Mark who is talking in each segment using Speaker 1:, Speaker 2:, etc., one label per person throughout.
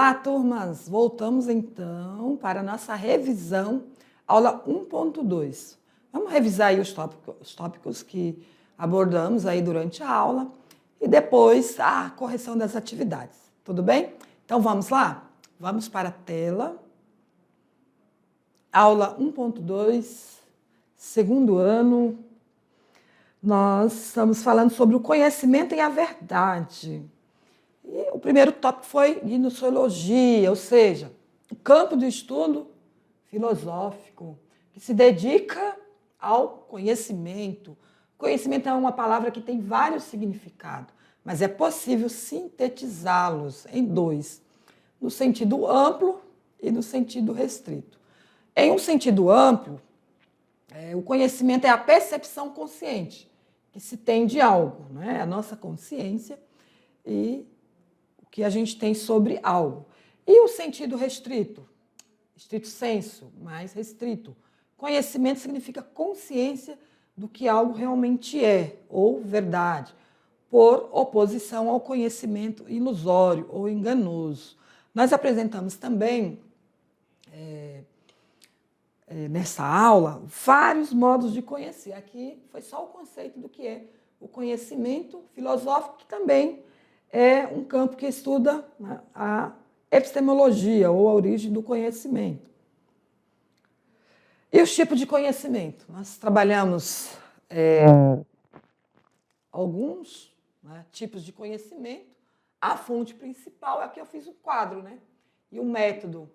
Speaker 1: Olá, turmas! Voltamos então para a nossa revisão, aula 1.2. Vamos revisar aí os tópicos que abordamos aí durante a aula e depois a correção das atividades. Tudo bem? Então vamos lá? Vamos para a tela. Aula 1.2, segundo ano. Nós estamos falando sobre o conhecimento e a verdade. E o primeiro tópico foi gnoseologia, ou seja, o campo de estudo filosófico que se dedica ao conhecimento. Conhecimento é uma palavra que tem vários significados, mas é possível sintetizá-los em dois, no sentido amplo e no sentido restrito. Em um sentido amplo, o conhecimento é a percepção consciente que se tem de algo, né? A nossa consciência e o que a gente tem sobre algo. E o sentido restrito, estrito senso, mais restrito. Conhecimento significa consciência do que algo realmente é, ou verdade, por oposição ao conhecimento ilusório ou enganoso. Nós apresentamos também, nessa aula, vários modos de conhecer. Aqui foi só o conceito do que é o conhecimento filosófico, que também é um campo que estuda, né, a epistemologia, ou a origem do conhecimento. E os tipos de conhecimento? Nós trabalhamos alguns, né, tipos de conhecimento. A fonte principal, aqui eu fiz um quadro, né? E o método.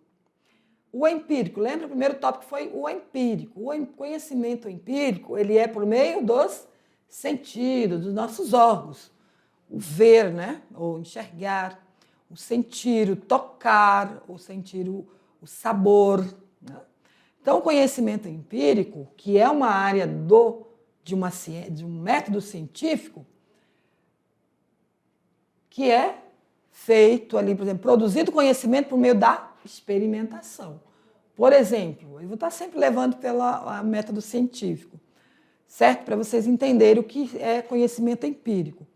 Speaker 1: O empírico, lembra? O primeiro tópico foi o empírico. O conhecimento empírico, ele é por meio dos sentidos, dos nossos órgãos. O ver, né? Ou enxergar, o sentir, o tocar, o sentir o sabor. Né? Então, o conhecimento empírico, que é uma área de um método científico, que é feito ali, por exemplo, produzido conhecimento por meio da experimentação. Por exemplo, eu vou estar sempre levando pelo método científico, certo? Para vocês entenderem o que é conhecimento empírico.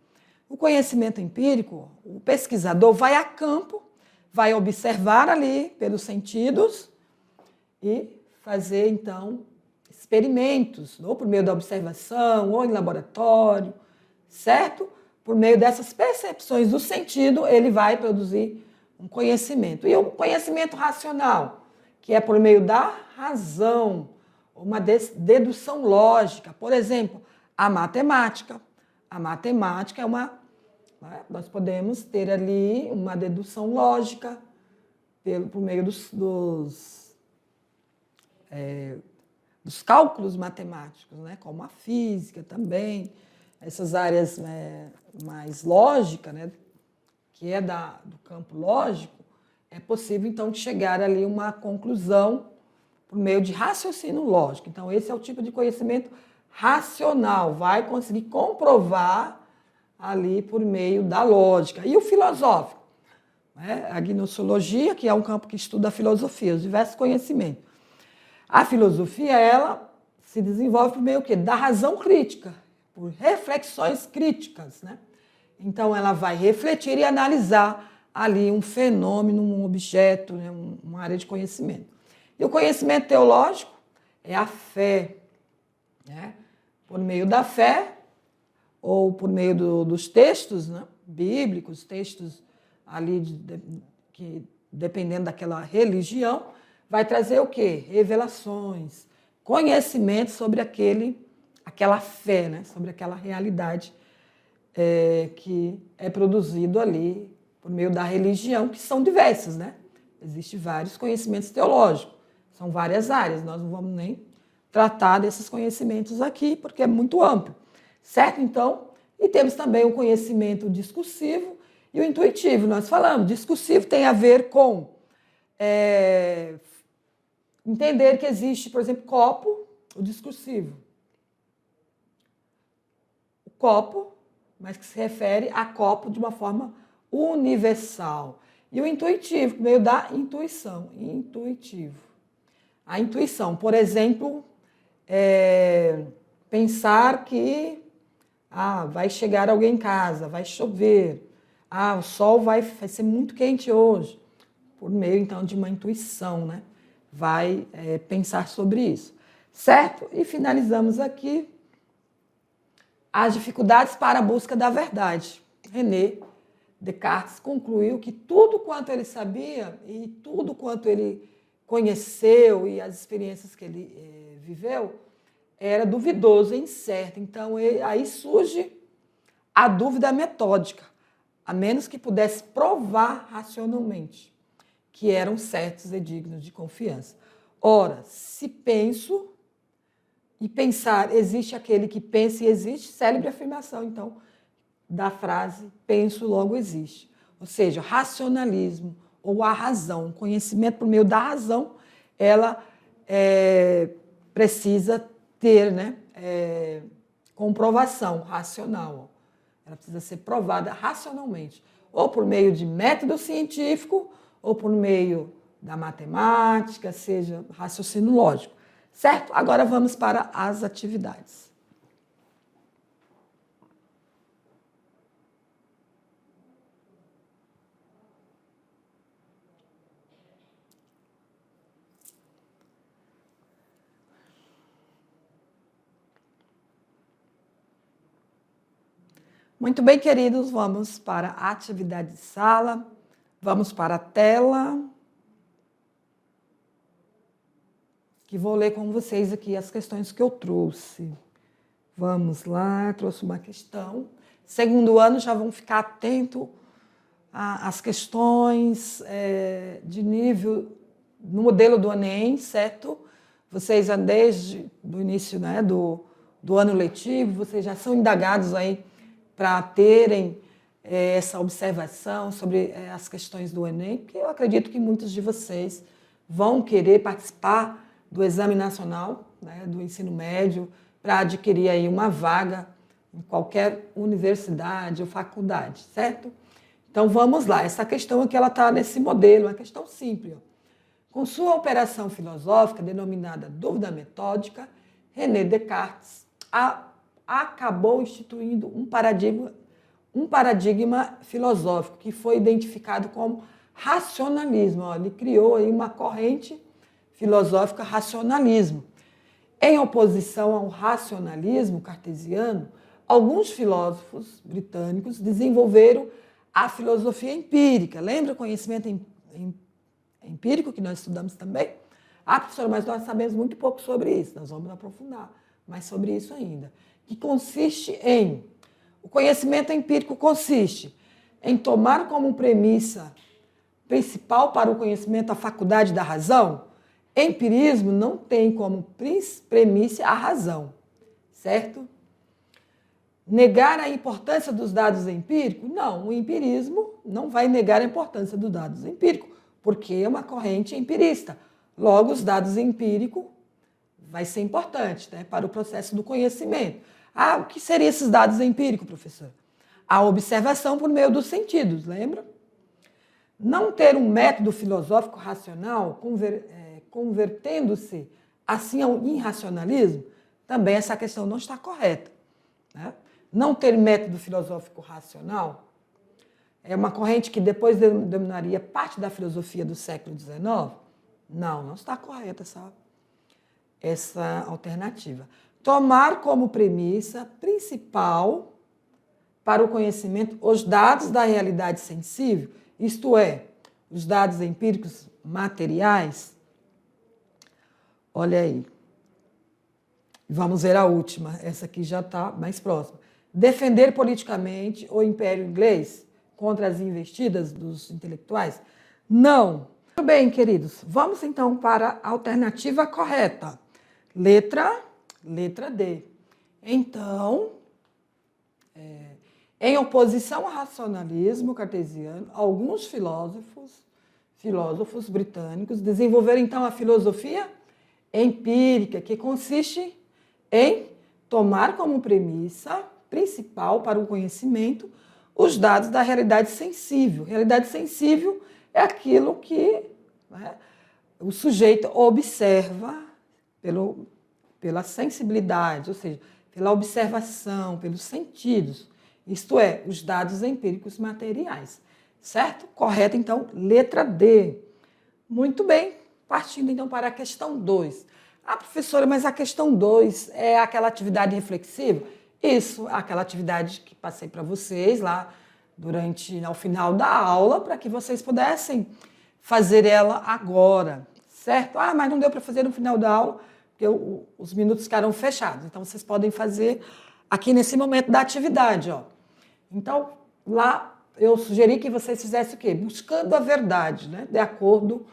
Speaker 1: O conhecimento empírico, o pesquisador vai a campo, vai observar ali pelos sentidos e fazer, então, experimentos, ou por meio da observação, ou em laboratório, certo? Por meio dessas percepções do sentido, ele vai produzir um conhecimento. E o conhecimento racional, que é por meio da razão, uma dedução lógica. Por exemplo, a matemática. A matemática é nós podemos ter ali uma dedução lógica por meio dos cálculos matemáticos, né? Como a física também, essas áreas mais lógicas, né? Que é do campo lógico, é possível, então, chegar ali a uma conclusão por meio de raciocínio lógico. Então, esse é o tipo de conhecimento racional, vai conseguir comprovar ali por meio da lógica. E o filosófico? Né? A gnoseologia, que é um campo que estuda a filosofia, os diversos conhecimentos. A filosofia, ela se desenvolve por meio da razão crítica, por reflexões críticas, né? Então, ela vai refletir e analisar ali um fenômeno, um objeto, né? Uma área de conhecimento. E o conhecimento teológico é a fé, né? Por meio da fé, ou por meio dos textos, né, bíblicos, textos ali que, dependendo daquela religião, vai trazer o quê? Revelações, conhecimento sobre aquela fé, né, sobre aquela realidade que é produzido ali por meio da religião, que são diversas, né? Existem vários conhecimentos teológicos, são várias áreas, nós não vamos nem tratar desses conhecimentos aqui, porque é muito amplo. Certo? Então, e temos também o conhecimento discursivo e o intuitivo. Nós falamos, discursivo tem a ver com entender que existe, por exemplo, copo, o discursivo. O copo, mas que se refere a copo de uma forma universal. E o intuitivo, por meio da intuição. Intuitivo. A intuição, por exemplo, pensar que vai chegar alguém em casa, vai chover, o sol vai ser muito quente hoje. por meio, então, de uma intuição, né? Vai pensar sobre isso, certo? E finalizamos aqui as dificuldades para a busca da verdade. René Descartes concluiu que tudo quanto ele sabia e tudo quanto ele conheceu e as experiências que ele viveu era duvidoso e incerto. Então, aí surge a dúvida metódica, a menos que pudesse provar racionalmente que eram certos e dignos de confiança. Ora, se penso e pensar, existe aquele que pensa e existe, célebre afirmação, então, da frase penso, logo existe. Ou seja, racionalismo ou a razão, o conhecimento por meio da razão, ela precisa ter, né, comprovação racional. Ela precisa ser provada racionalmente, ou por meio de método científico, ou por meio da matemática, seja raciocínio lógico. Certo? Agora vamos para as atividades. Muito bem, queridos, vamos para a atividade de sala, vamos para a tela, que vou ler com vocês aqui as questões que eu trouxe. Vamos lá, trouxe uma questão. Segundo ano, já vão ficar atentos às questões de nível, no modelo do Enem, certo? Vocês, desde o início, né, do ano letivo, vocês já são indagados aí para terem essa observação sobre as questões do Enem, porque eu acredito que muitos de vocês vão querer participar do Exame Nacional, né, do ensino médio, para adquirir aí uma vaga em qualquer universidade ou faculdade, certo? Então vamos lá, essa questão aqui ela está nesse modelo, uma questão simples. Com sua operação filosófica, denominada dúvida metódica, René Descartes acabou instituindo um paradigma filosófico que foi identificado como racionalismo. Ele criou aí uma corrente filosófica racionalismo. Em oposição ao racionalismo cartesiano, alguns filósofos britânicos desenvolveram a filosofia empírica. Lembra o conhecimento empírico que nós estudamos também? Professora, mas nós sabemos muito pouco sobre isso. Nós vamos aprofundar mais sobre isso ainda. Que consiste em... O conhecimento empírico consiste em tomar como premissa principal para o conhecimento a faculdade da razão. Empirismo não tem como premissa a razão, certo? Negar a importância dos dados empíricos? Não, o empirismo não vai negar a importância dos dados empíricos, porque é uma corrente empirista. Logo, os dados empíricos vai ser importante, né, para o processo do conhecimento. O que seriam esses dados empíricos, professor? A observação por meio dos sentidos, lembra? Não ter um método filosófico racional, convertendo-se assim ao irracionalismo, também essa questão não está correta, né? Não ter método filosófico racional é uma corrente que depois dominaria parte da filosofia do século XIX? Não está correta essa alternativa. Tomar como premissa principal para o conhecimento os dados da realidade sensível, isto é, os dados empíricos materiais. Olha aí. Vamos ver a última, essa aqui já está mais próxima. Defender politicamente o Império Inglês contra as investidas dos intelectuais? Não. Muito bem, queridos. Vamos então para a alternativa correta. Letra D. Então, em oposição ao racionalismo cartesiano, alguns filósofos britânicos desenvolveram então a filosofia empírica, que consiste em tomar como premissa principal para o conhecimento os dados da realidade sensível. Realidade sensível é aquilo que, né, o sujeito observa pela sensibilidade, ou seja, pela observação, pelos sentidos. Isto é, os dados empíricos materiais. Certo? Correto, então, letra D. Muito bem, partindo então para a questão 2. Ah, professora, mas a questão 2 é aquela atividade reflexiva? Isso, aquela atividade que passei para vocês lá ao final da aula, para que vocês pudessem fazer ela agora, certo? Ah, mas não deu para fazer no final da aula, porque os minutos ficaram fechados. Então, vocês podem fazer aqui nesse momento da atividade, ó. Então, lá eu sugeri que vocês fizessem o quê? Buscando a verdade, né? De acordo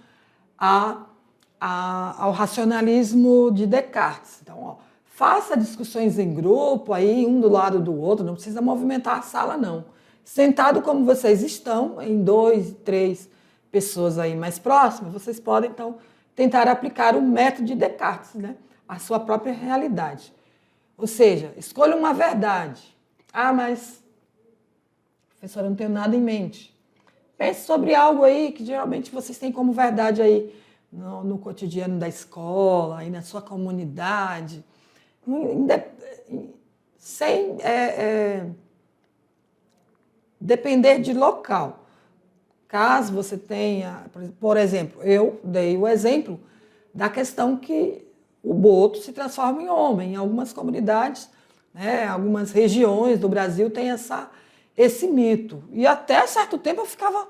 Speaker 1: ao racionalismo de Descartes. Então, ó, faça discussões em grupo, aí um do lado do outro, não precisa movimentar a sala, não. Sentado como vocês estão, em 2, 3 pessoas aí mais próximas, vocês podem, então, tentar aplicar o método de Descartes, né? A sua própria realidade. Ou seja, escolha uma verdade. Ah, mas, professora, eu não tenho nada em mente. Pense sobre algo aí que geralmente vocês têm como verdade aí no cotidiano da escola, aí na sua comunidade, sem depender de local. Caso você tenha, por exemplo, eu dei o exemplo da questão que o boto se transforma em homem. Em algumas comunidades, né, algumas regiões do Brasil tem esse mito. E até certo tempo eu ficava,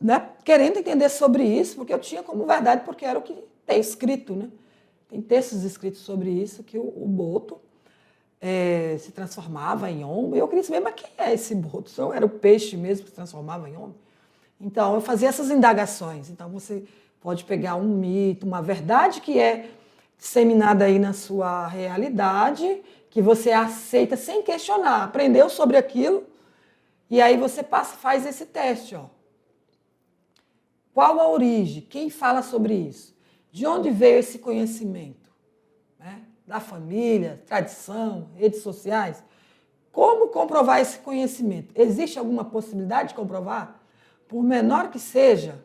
Speaker 1: né, querendo entender sobre isso, porque eu tinha como verdade, porque era o que tem escrito, né? Tem textos escritos sobre isso, que o boto se transformava em homem. Eu queria saber, mas quem é esse boto? Então, era o peixe mesmo que se transformava em homem? Então, eu fazia essas indagações. Então, você pode pegar um mito, uma verdade que é disseminada aí na sua realidade, que você aceita sem questionar, aprendeu sobre aquilo, e aí você faz esse teste, ó. Qual a origem? Quem fala sobre isso? De onde veio esse conhecimento? Né? Da família, tradição, redes sociais? Como comprovar esse conhecimento? Existe alguma possibilidade de comprovar? Por menor que seja,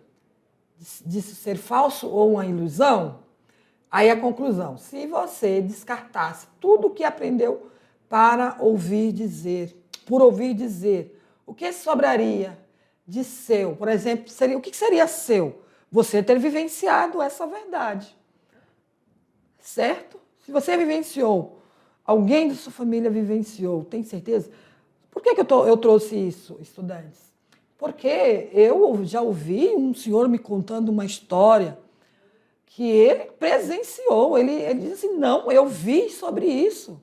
Speaker 1: disso ser falso ou uma ilusão? Aí a conclusão, se você descartasse tudo o que aprendeu para ouvir dizer, por ouvir dizer, o que sobraria de seu? Por exemplo, o que seria seu? Você ter vivenciado essa verdade, certo? Se você vivenciou, alguém da sua família vivenciou, tem certeza? Por que eu trouxe isso, estudantes? Porque eu já ouvi um senhor me contando uma história que ele presenciou. Ele disse assim, não, eu vi sobre isso.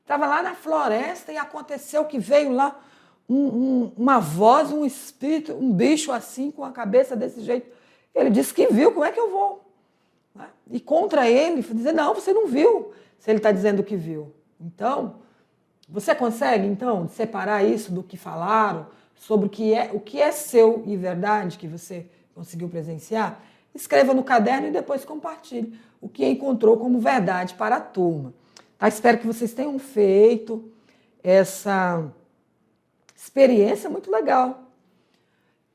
Speaker 1: Estava lá na floresta e aconteceu que veio lá uma voz, um espírito, um bicho assim, com a cabeça desse jeito. Ele disse que viu, como é que eu vou? E contra ele, dizer, não, você não viu, se ele está dizendo que viu. Então, você consegue, então, separar isso do que falaram, sobre o que é seu e verdade, que você conseguiu presenciar? Escreva no caderno e depois compartilhe o que encontrou como verdade para a turma. Tá? Espero que vocês tenham feito essa experiência muito legal.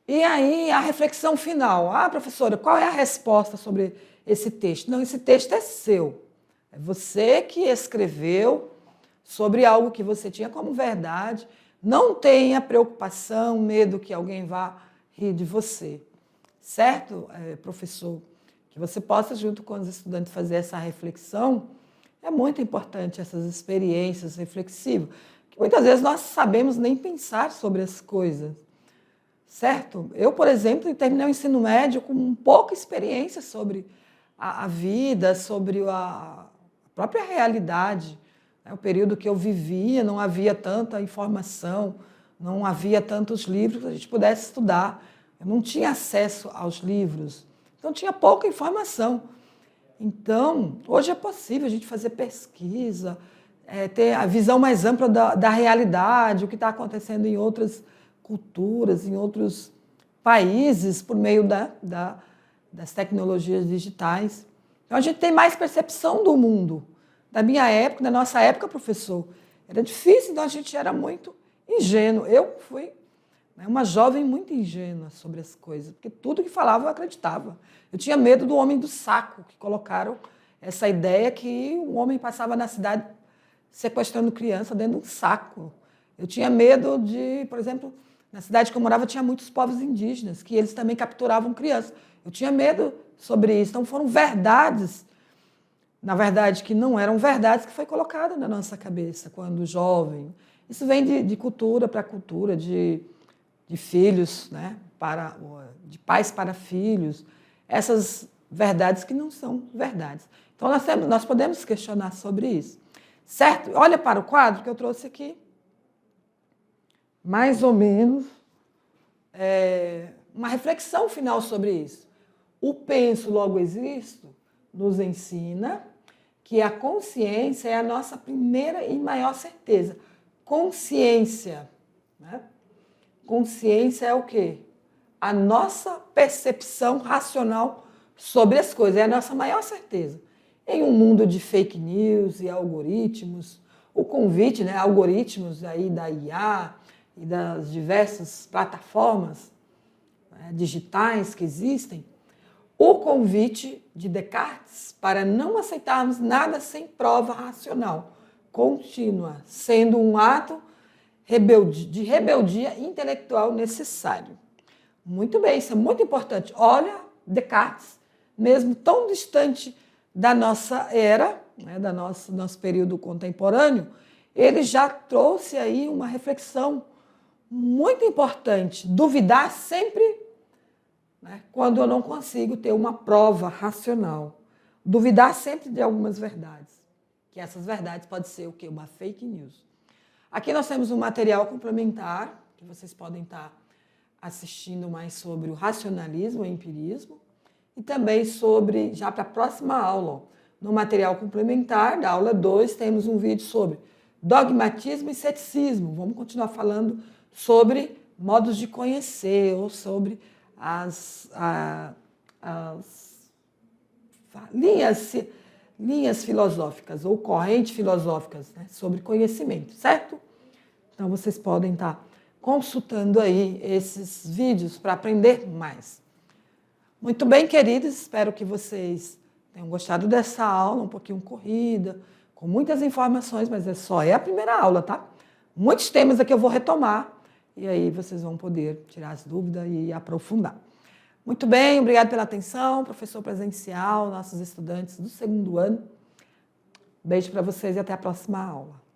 Speaker 1: E aí, a reflexão final. Ah, professora, qual é a resposta sobre esse texto? Não, esse texto é seu. É você que escreveu sobre algo que você tinha como verdade. Não tenha preocupação, medo que alguém vá rir de você. Certo, professor? Que você possa, junto com os estudantes, fazer essa reflexão. É muito importante essas experiências reflexivas, que muitas vezes nós sabemos nem pensar sobre as coisas. Certo? Eu, por exemplo, terminei o ensino médio com pouca experiência sobre a vida, sobre a própria realidade. O período que eu vivia, não havia tanta informação, não havia tantos livros que a gente pudesse estudar. Eu não tinha acesso aos livros, então tinha pouca informação. Então, hoje é possível a gente fazer pesquisa, ter a visão mais ampla da realidade, o que está acontecendo em outras culturas, em outros países, por meio das tecnologias digitais. Então, a gente tem mais percepção do mundo. Da minha época, da nossa época, professor, era difícil, então a gente era muito ingênuo. Eu fui uma jovem muito ingênua sobre as coisas, porque tudo que falava eu acreditava. Eu tinha medo do homem do saco, que colocaram essa ideia que o homem passava na cidade sequestrando criança dentro de um saco. Eu tinha medo de, por exemplo, na cidade que eu morava tinha muitos povos indígenas, que eles também capturavam crianças. Eu tinha medo sobre isso. Então foram verdades, na verdade, que não eram verdades, que foi colocada na nossa cabeça quando jovem. Isso vem de cultura para cultura, de filhos, né, de pais para filhos. Essas verdades que não são verdades. Então nós podemos questionar sobre isso. Certo? Olha para o quadro que eu trouxe aqui. Mais ou menos uma reflexão final sobre isso. O penso, logo existo, nos ensina que a consciência é a nossa primeira e maior certeza. Consciência, né? Consciência é o quê? A nossa percepção racional sobre as coisas, é a nossa maior certeza. Em um mundo de fake news e algoritmos, o convite, né, algoritmos aí da IA e das diversas plataformas, né, digitais que existem, o convite de Descartes para não aceitarmos nada sem prova racional contínua, sendo um ato de rebeldia intelectual necessário. Muito bem, isso é muito importante. Olha, Descartes, mesmo tão distante da nossa era, né, do nosso período contemporâneo, ele já trouxe aí uma reflexão muito importante. Duvidar sempre, né, quando eu não consigo ter uma prova racional. Duvidar sempre de algumas verdades. Que essas verdades podem ser o quê? Uma fake news. Aqui nós temos um material complementar, que vocês podem estar assistindo mais sobre o racionalismo e empirismo, e também sobre, já para a próxima aula, no material complementar da aula 2, temos um vídeo sobre dogmatismo e ceticismo. Vamos continuar falando sobre modos de conhecer, ou sobre as linhas filosóficas ou correntes filosóficas, né, sobre conhecimento, certo? Então vocês podem estar consultando aí esses vídeos para aprender mais. Muito bem, queridos, espero que vocês tenham gostado dessa aula, um pouquinho corrida, com muitas informações, mas só a primeira aula, tá? Muitos temas aqui eu vou retomar e aí vocês vão poder tirar as dúvidas e aprofundar. Muito bem, obrigado pela atenção, professor presencial, nossos estudantes do 2º ano. Beijo para vocês e até a próxima aula.